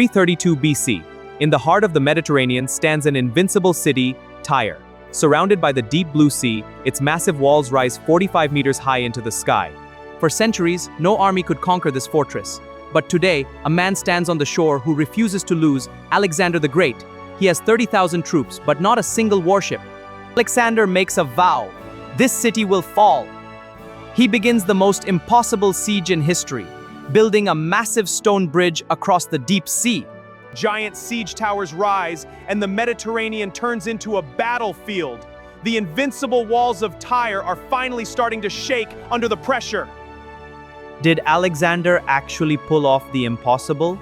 332 BC, in the heart of the Mediterranean stands an invincible city, Tyre. Surrounded by the deep blue sea, its massive walls rise 45 meters high into the sky. For centuries, no army could conquer this fortress. But today, a man stands on the shore who refuses to lose, Alexander the Great. He has 30,000 troops, but not a single warship. Alexander makes a vow. This city will fall. He begins the most impossible siege in history, building a massive stone bridge across the deep sea. Giant siege towers rise, and the Mediterranean turns into a battlefield. The invincible walls of Tyre are finally starting to shake under the pressure. Did Alexander actually pull off the impossible?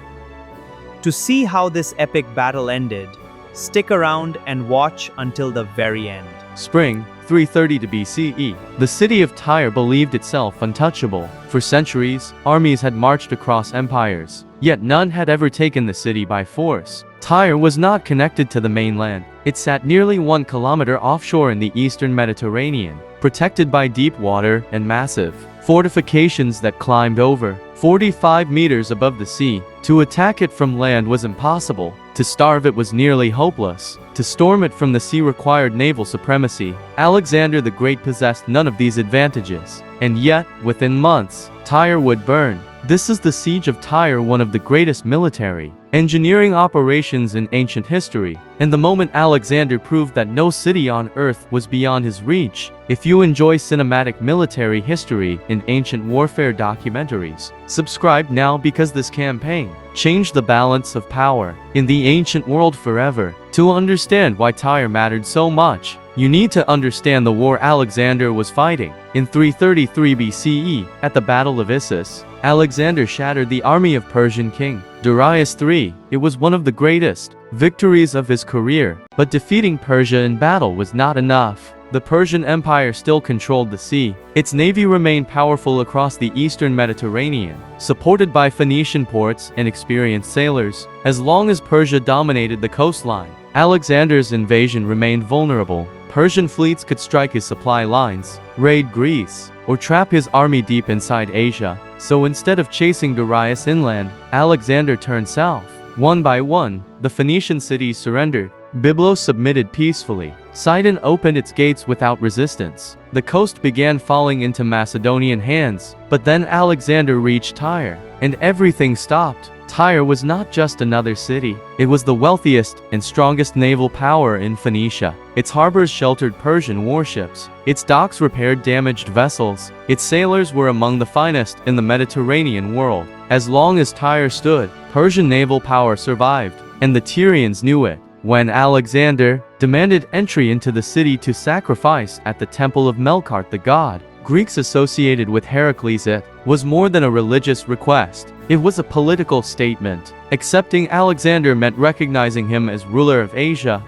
To see how this epic battle ended, stick around and watch until the very end. Spring, 330 BCE. The city of Tyre believed itself untouchable. For centuries, armies had marched across empires, yet none had ever taken the city by force. Tyre was not connected to the mainland. It sat nearly 1 kilometer offshore in the eastern Mediterranean, protected by deep water and massive fortifications that climbed over 45 meters above the sea. To attack it from land was impossible. To starve it was nearly hopeless. To storm it from the sea required naval supremacy. Alexander the Great possessed none of these advantages. And yet, within months, Tyre would burn. This is the Siege of Tyre, one of the greatest military engineering operations in ancient history, and the moment Alexander proved that no city on earth was beyond his reach. If you enjoy cinematic military history and ancient warfare documentaries, subscribe now, because this campaign changed the balance of power in the ancient world forever. To understand why Tyre mattered so much, you need to understand the war Alexander was fighting. In 333 BCE, at the Battle of Issus, Alexander shattered the army of Persian king Darius III. It was one of the greatest victories of his career. But defeating Persia in battle was not enough. The Persian Empire still controlled the sea. Its navy remained powerful across the eastern Mediterranean, supported by Phoenician ports and experienced sailors. As long as Persia dominated the coastline, Alexander's invasion remained vulnerable. Persian fleets could strike his supply lines, raid Greece, or trap his army deep inside Asia. So instead of chasing Darius inland, Alexander turned south. One by one, the Phoenician cities surrendered. Byblos submitted peacefully. Sidon opened its gates without resistance. The coast began falling into Macedonian hands. But then Alexander reached Tyre, and everything stopped. Tyre was not just another city. It was the wealthiest and strongest naval power in Phoenicia. Its harbors sheltered Persian warships. Its docks repaired damaged vessels. Its sailors were among the finest in the Mediterranean world. As long as Tyre stood, Persian naval power survived, and the Tyrians knew it. When Alexander demanded entry into the city to sacrifice at the temple of Melkart the god, Greeks associated with Heracles, it was more than a religious request. It was a political statement. Accepting Alexander meant recognizing him as ruler of Asia.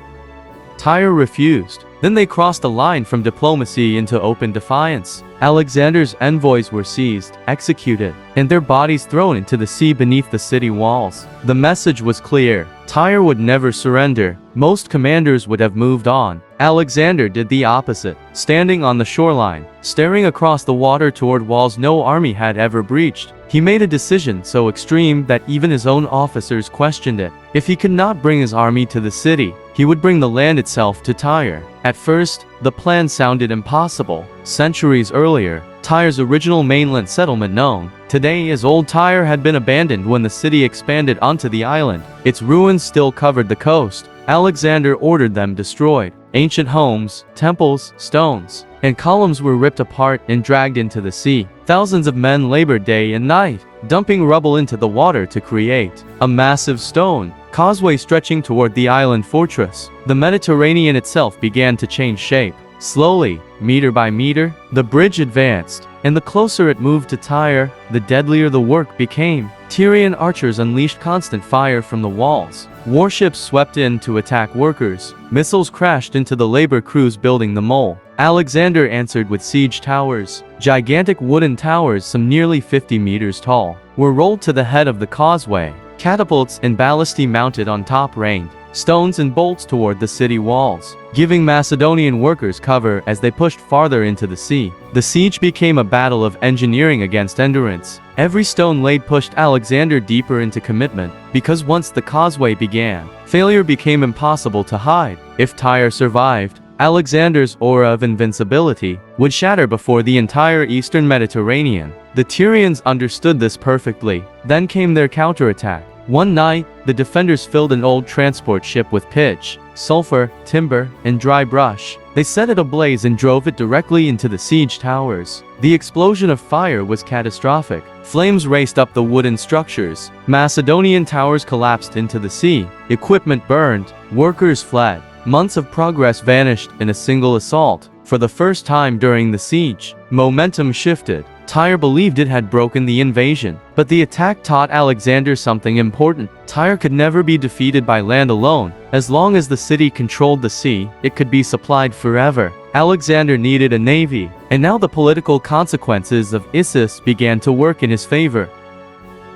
Tyre refused. Then they crossed a line from diplomacy into open defiance. Alexander's envoys were seized, executed, and their bodies thrown into the sea beneath the city walls. The message was clear. Tyre would never surrender. Most commanders would have moved on. Alexander did the opposite. Standing on the shoreline, staring across the water toward walls no army had ever breached, he made a decision so extreme that even his own officers questioned it. If he could not bring his army to the city, he would bring the land itself to Tyre. At first, the plan sounded impossible. Centuries earlier, Tyre's original mainland settlement, known today as Old Tyre, had been abandoned when the city expanded onto the island. Its ruins still covered the coast. Alexander ordered them destroyed. Ancient homes, temples, stones, and columns were ripped apart and dragged into the sea. Thousands of men labored day and night, dumping rubble into the water to create a massive stone causeway stretching toward the island fortress. The Mediterranean itself began to change shape. Slowly, meter by meter, the bridge advanced, and the closer it moved to Tyre, the deadlier the work became. Tyrian archers unleashed constant fire from the walls. Warships swept in to attack workers. Missiles crashed into the labor crews building the mole. Alexander answered with siege towers. Gigantic wooden towers, some nearly 50 meters tall, were rolled to the head of the causeway. Catapults and ballistae mounted on top rained stones and bolts toward the city walls, giving Macedonian workers cover as they pushed farther into the sea. The siege became a battle of engineering against endurance. Every stone laid pushed Alexander deeper into commitment, because once the causeway began, failure became impossible to hide. If Tyre survived, Alexander's aura of invincibility would shatter before the entire eastern Mediterranean. The Tyrians understood this perfectly. Then came their counterattack. One night, the defenders filled an old transport ship with pitch, sulfur, timber, and dry brush. They set it ablaze and drove it directly into the siege towers. The explosion of fire was catastrophic. Flames raced up the wooden structures. Macedonian towers collapsed into the sea. Equipment burned. Workers fled. Months of progress vanished in a single assault. For the first time during the siege, momentum shifted. Tyre believed it had broken the invasion, but the attack taught Alexander something important. Tyre could never be defeated by land alone. As long as the city controlled the sea, it could be supplied forever. Alexander needed a navy, and now the political consequences of Issus began to work in his favor.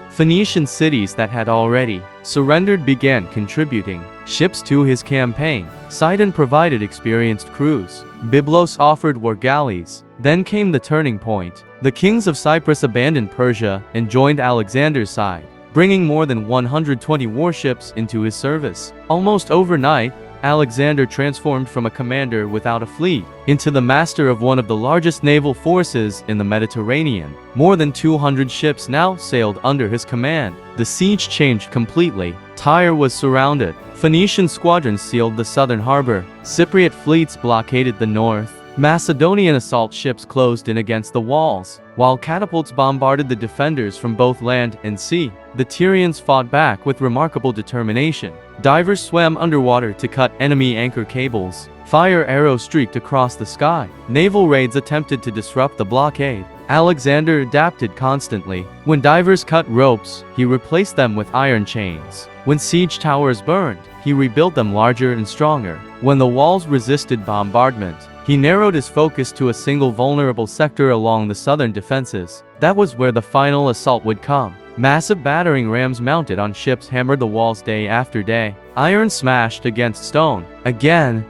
Phoenician cities that had already surrendered began contributing ships to his campaign. Sidon provided experienced crews. Byblos offered war galleys. Then came the turning point. The kings of Cyprus abandoned Persia and joined Alexander's side, bringing more than 120 warships into his service. Almost overnight, Alexander transformed from a commander without a fleet into the master of one of the largest naval forces in the Mediterranean. More than 200 ships now sailed under his command. The siege changed completely. Tyre was surrounded. Phoenician squadrons sealed the southern harbor. Cypriot fleets blockaded the north. Macedonian assault ships closed in against the walls, while catapults bombarded the defenders from both land and sea. The Tyrians fought back with remarkable determination. Divers swam underwater to cut enemy anchor cables. Fire arrows streaked across the sky. Naval raids attempted to disrupt the blockade. Alexander adapted constantly. When divers cut ropes, he replaced them with iron chains. When siege towers burned, he rebuilt them larger and stronger. When the walls resisted bombardment, he narrowed his focus to a single vulnerable sector along the southern defenses. That was where the final assault would come. Massive battering rams mounted on ships hammered the walls day after day. Iron smashed against stone. Again.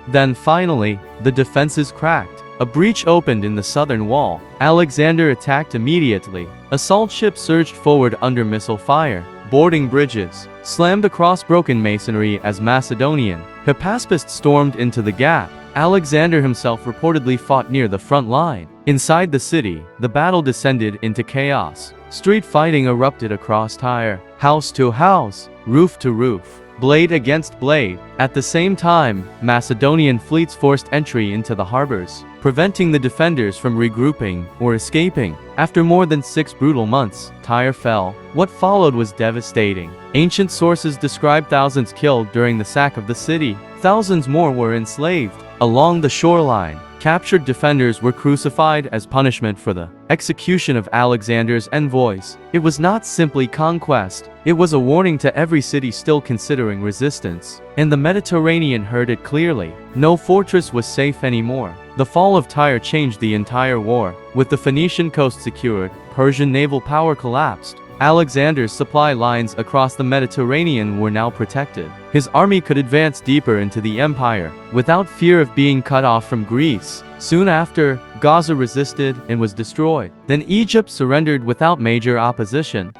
Then finally, the defenses cracked. A breach opened in the southern wall. Alexander attacked immediately. Assault ships surged forward under missile fire. Boarding bridges slammed across broken masonry as Macedonian Hypaspists stormed into the gap. Alexander himself reportedly fought near the front line. Inside the city, the battle descended into chaos. Street fighting erupted across Tyre, house to house, roof to roof, blade against blade. At the same time, Macedonian fleets forced entry into the harbors, preventing the defenders from regrouping or escaping. After more than 6 brutal months, Tyre fell. What followed was devastating. Ancient sources describe thousands killed during the sack of the city. Thousands more were enslaved. Along the shoreline, captured defenders were crucified as punishment for the execution of Alexander's envoys. It was not simply conquest, it was a warning to every city still considering resistance. And the Mediterranean heard it clearly. No fortress was safe anymore. The fall of Tyre changed the entire war. With the Phoenician coast secured, Persian naval power collapsed. Alexander's supply lines across the Mediterranean were now protected. His army could advance deeper into the empire, without fear of being cut off from Greece. Soon after, Gaza resisted and was destroyed. Then Egypt surrendered without major opposition.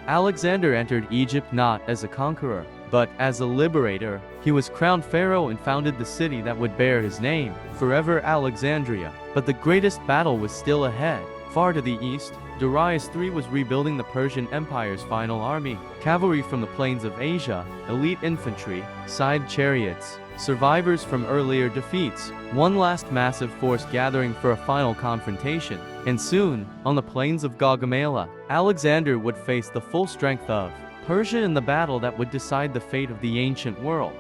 Alexander entered Egypt not as a conqueror, but as a liberator. He was crowned pharaoh and founded the city that would bear his name, forever Alexandria. But the greatest battle was still ahead. Far to the east, Darius III was rebuilding the Persian Empire's final army. Cavalry from the plains of Asia, elite infantry, side chariots, survivors from earlier defeats. One last massive force gathering for a final confrontation. And soon, on the plains of Gaugamela, Alexander would face the full strength of Persia in the battle that would decide the fate of the ancient world.